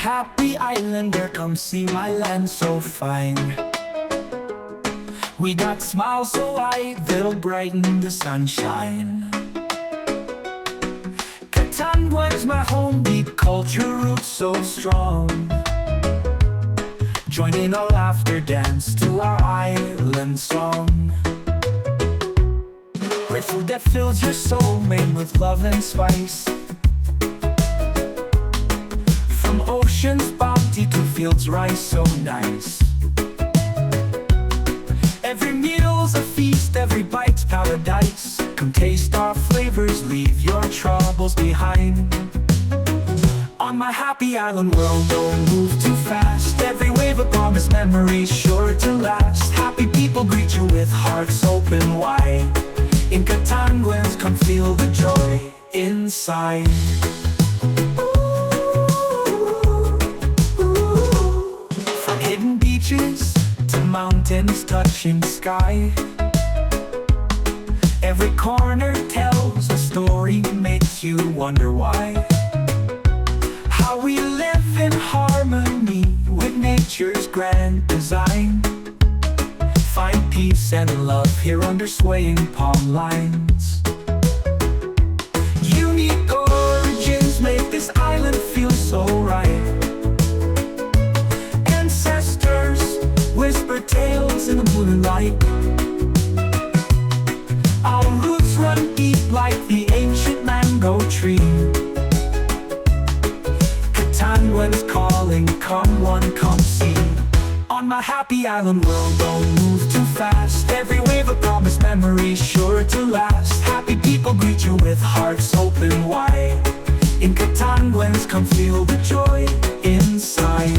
happy islander, come see my land so fine. We got smiles so white that'll brighten the sunshine. 𝐇𝐚𝐻𝐸𝐿 my home, deep culture roots so strong. Join in our laughter, dance to our island song. Great food that fills your soul, made with love and spice. From ocean's bounty to fields rice so nice. Every meal's a feast, every bite's paradise. Come taste our flavors, leave your troubles behind. On my happy island world, don't move too fast. Every wave a promise, memories sure to last. Happy people greet you with hearts open wide. In 𝐇𝐚𝐻𝐸𝐿, come feel the joy inside. From hidden beaches to mountains touching sky, every corner tells a story, makes you wonder why. How we live in harmony with nature's grand design. Find peace and love here under swaying palm lines. Unique origins make this island feel so right. Ancestors whisper tales in the moonlight. Our roots run deep like the ancient mango tree. 𝐇𝐚𝐻𝐸𝐿's calling, come one, come see. On my happy island world, don't move too fast. Every wave a promise, memories sure to last. Happy people greet you with hearts open wide. In 𝐇𝐚𝐻𝐸𝐿, come feel the joy inside.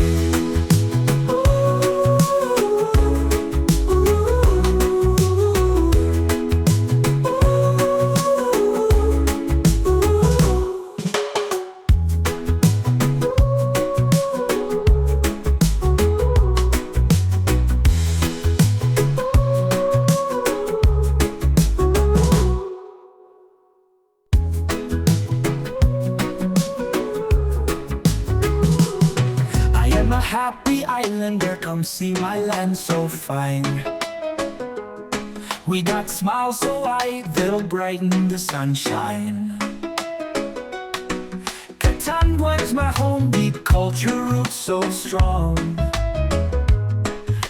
Happy islander, come see my land so fine. We got smiles so white that'll brighten the sunshine. 𝐇𝐚𝐻𝐸𝐿's my home, deep culture roots so strong.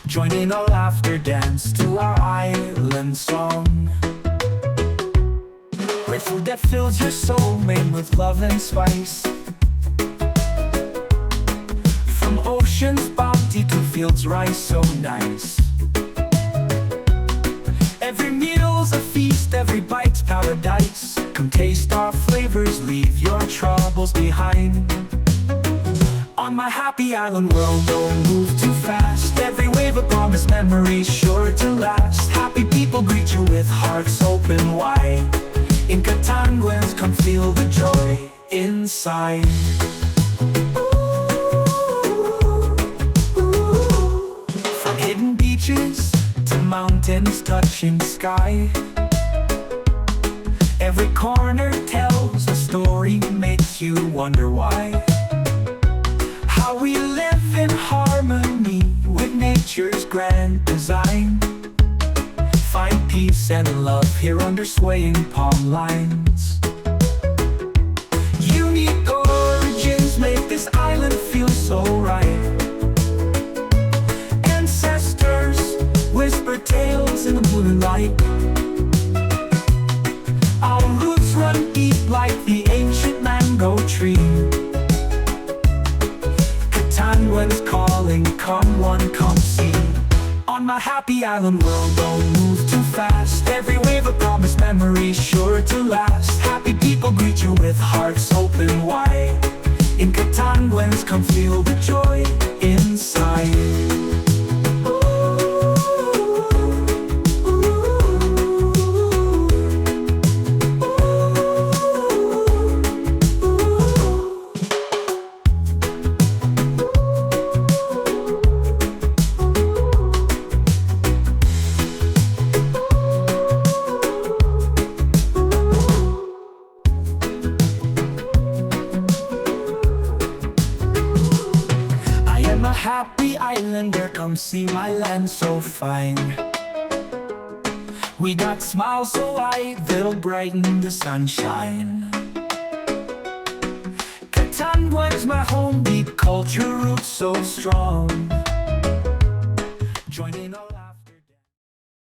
Join in our laughter, dance to our island song. Great food that fills your soul, made with love and spice. From ocean's bounty to fields rice so nice. Every meal's a feast, every bite's paradise. Come taste our flavors, leave your troubles behind. On my happy island world, don't move too fast. Every wave a promise, memories sure to last. Happy people greet you with hearts open wide. In 𝐇𝐚𝐻𝐸𝐿, come feel the joy inside. Hidden beaches to mountains touching sky, every corner tells a story, makes you wonder why. How we live in harmony with nature's grand design. Find peace and love here under swaying palm lines. Unique origins make this island feel so right. Whisper tales in the moonlight. Our roots run deep like the ancient mango tree. 𝐇𝐚𝐻𝐸𝐿's calling, come one, come see. On my happy island world, don't move too fast. Every wave a promise, memories sure to last. Happy people greet you with hearts open wide. In 𝐇𝐚𝐻𝐸𝐿, come feel the joy inside. happy islander, come see my land so fine. We got smiles so white that'll brighten the sunshine. Catan was my home, deep culture roots so strong.